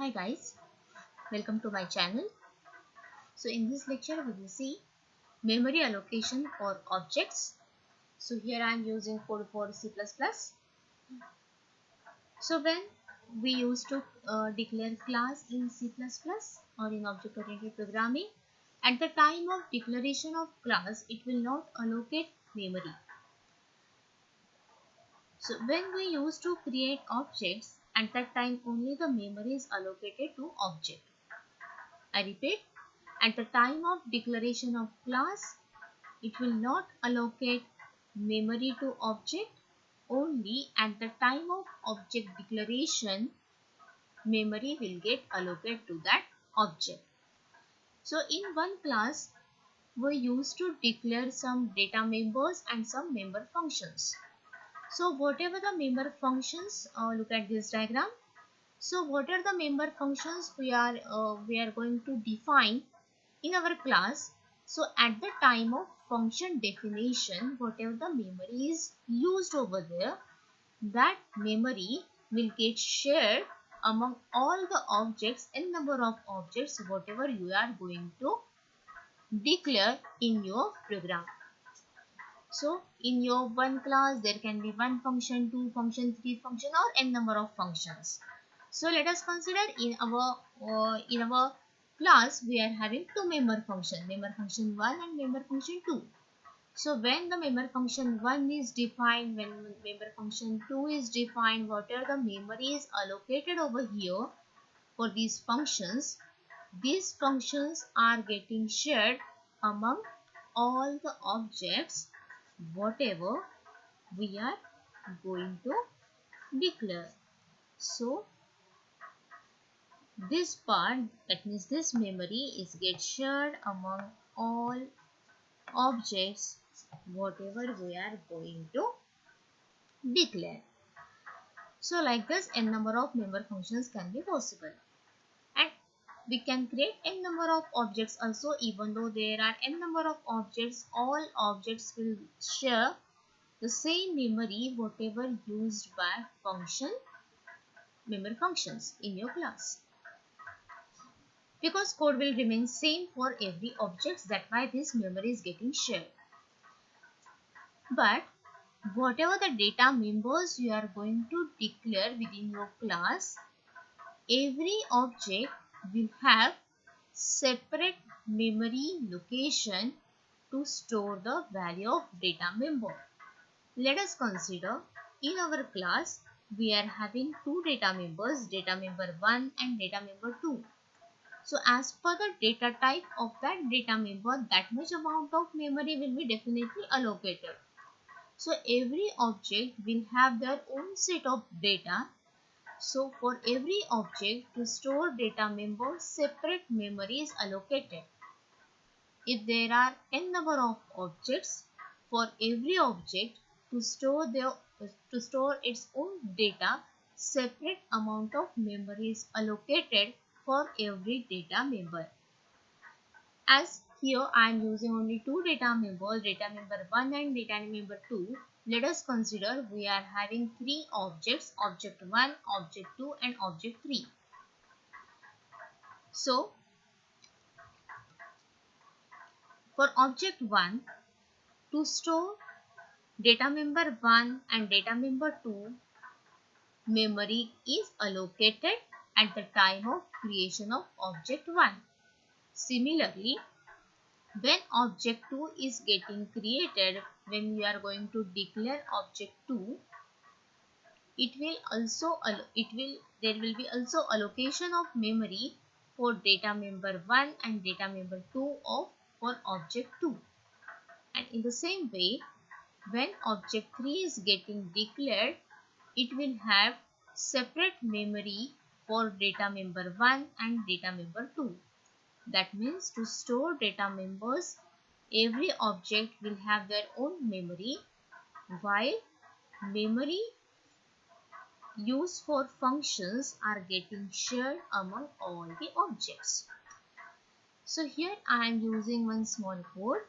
Hi guys, welcome to my channel. So in this lecture we will see memory allocation for objects. So here I am using code for C++. So when we used to declare class in C++ or in object oriented programming, at the time of declaration of class it will not allocate memory. So when we used to create objects, at that time only the memory is allocated to object. I repeat, at the time of declaration of class, it will not allocate memory to object. Only at the time of object declaration, memory will get allocated to that object. So in one class, we used to declare some data members and some member functions. So whatever the member functions, look at this diagram. So what are the member functions we are going to define in our class? So at the time of function definition, whatever the memory is used over there, that memory will get shared among all the objects and number of objects whatever you are going to declare in your program. So in your one class there can be one function, two function, three function or n number of functions. So let us consider in our class we are having two member function 1 and member function 2. So when the member function 1 is defined, when member function 2 is defined, whatever the memory is allocated over here for these functions are getting shared among all the objects whatever we are going to declare. So this part, that means this memory is get shared among all objects whatever we are going to declare. So like this n number of member functions can be possible, and we can create n number of objects also. Even though there are n number of objects, all objects will share the same memory whatever used by member functions in your class, because code will remain same for every object. That's why this memory is getting shared. But whatever the data members you are going to declare within your class, every object will have separate memory location to store the value of data member. Let us consider in our class we are having two data members, data member 1 and data member 2. So as per the data type of that data member, that much amount of memory will be definitely allocated. So every object will have their own set of data. So for every object to store data member, separate memory is allocated. If there are n number of objects, for every object to store its own data, separate amount of memory is allocated for every data member. As here I am using only two data members, data member 1 and data member 2. Let us consider we are having three objects, object 1, object 2 and object 3. So for object 1, to store data member 1 and data member 2, memory is allocated at the time of creation of object 1. Similarly, when object 2 is getting created, when we are going to declare object 2, there will be also allocation of memory for data member 1 and data member 2 for object 2. And in the same way, when object 3 is getting declared, it will have separate memory for data member 1 and data member 2. That means to store data members, every object will have their own memory, while memory used for functions are getting shared among all the objects. So here I am using one small code.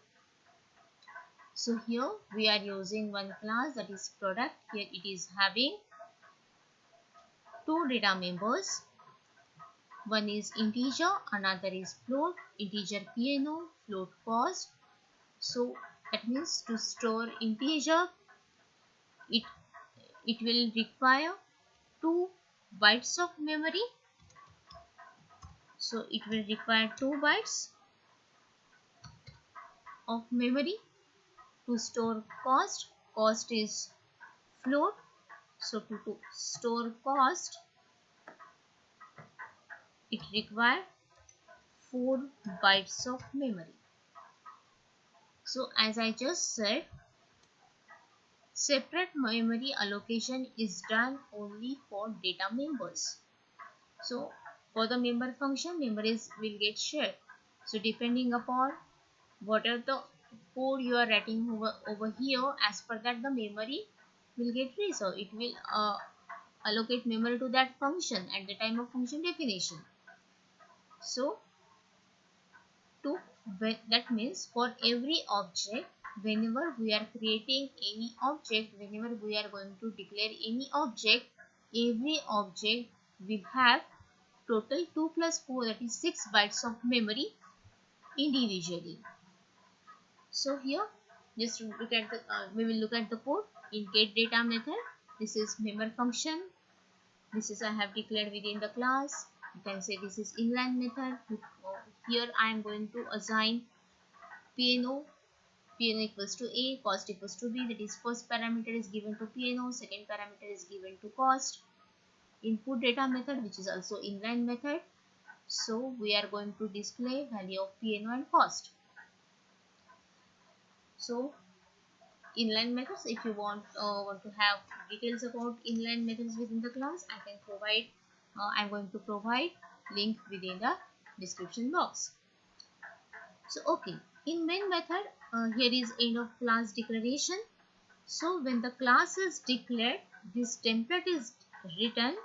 So here we are using one class, that is product. Here it is having two data members. One is integer, another is float. Integer piano, float cost. So that means to store integer, it will require 2 bytes of memory. So it will require 2 bytes of memory. To store cost, cost is float. So to store cost, it requires 4 bytes of memory. So as I just said, separate memory allocation is done only for data members. So for the member function, memories will get shared. So depending upon what are the code you are writing over here, as per that the memory will get reserved. It will allocate memory to that function at the time of function definition. So that means for every object, whenever we are creating any object, whenever we are going to declare any object, every object will have total 2 plus 4, that is 6 bytes of memory individually. So here just look at the we will look at the code in get data method. This is member function. This is I have declared within the class. You can say this is inline method. Here I am going to assign piano. Piano equals to a, cost equals to b. That is first parameter is given to piano, second parameter is given to cost. Input data method, which is also inline method. So we are going to display value of piano and cost. So inline methods, if you want to have details about inline methods within the class, I can provide I'm going to provide link within the description box. So okay, in main method, here is end of class declaration. So when the class is declared, this template is written.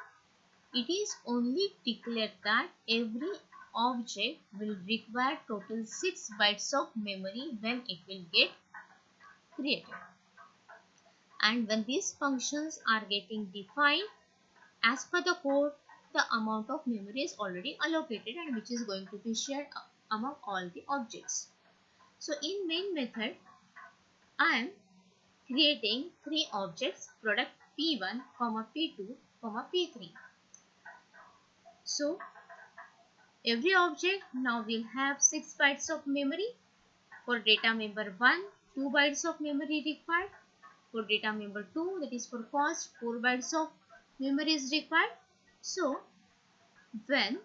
It is only declared that every object will require total 6 bytes of memory when it will get created. And when these functions are getting defined, as per the code, the amount of memory is already allocated and which is going to be shared among all the objects. So in main method, I am creating 3 objects, product P1, P2, P3. So every object now will have 6 bytes of memory. For data member 1, 2 bytes of memory required. For data member 2, that is for cost, 4 bytes of memory is required. So when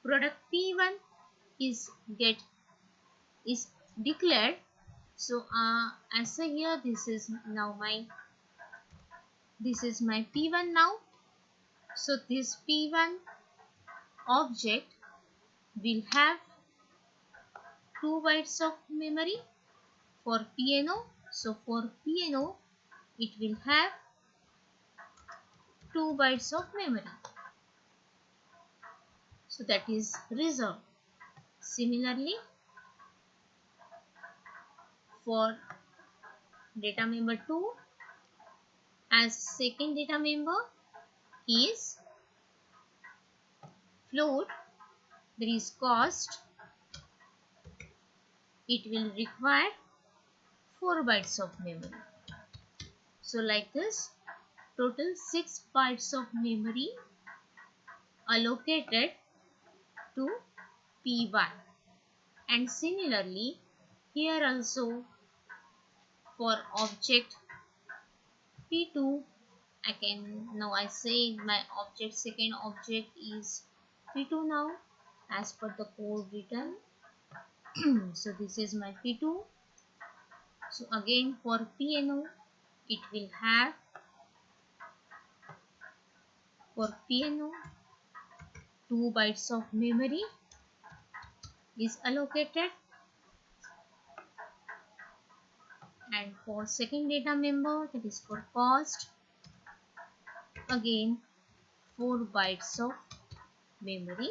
product P1 is declared, so as say here, this is my P1 now. So this P1 object will have 2 bytes of memory for piano. So for piano, it will have 2 bytes of memory. So that is reserved. Similarly, for data member 2, as second data member is float, there is cost, it will require 4 bytes of memory. So like this, total 6 bytes of memory allocated to P1. And similarly, here also for object P2, I say my object, second object is P2 now as per the code written. So this is my P2. So again for piano, it will have for piano 2 bytes of memory is allocated, and for second data member, that is for cost, again 4 bytes of memory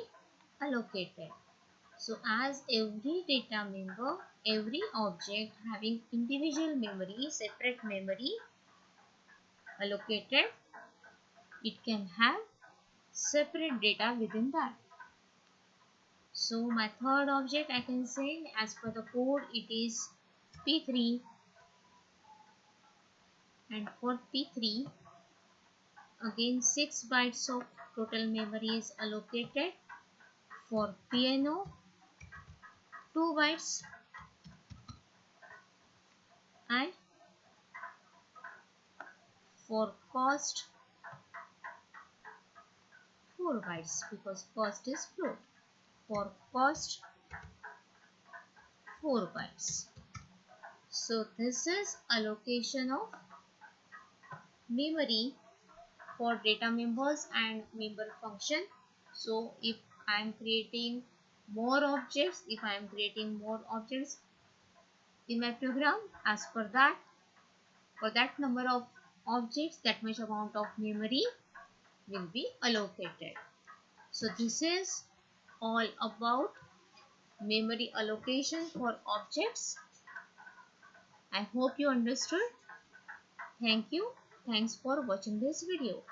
allocated. So as every data member, every object having individual memory, separate memory allocated, it can have separate data within that. So my third object, I can say, as per the code, it is P3. And for P3, again 6 bytes of total memory is allocated. For piano, 2 bytes, and for cost, 4 bytes, because cost is float. For cost, 4 bytes. So this is allocation of memory for data members and member function. So if I am creating more objects, in my program, as per that, for that number of objects, that much amount of memory will be allocated. So this is all about memory allocation for objects. I hope you understood. Thank you. Thanks for watching this video.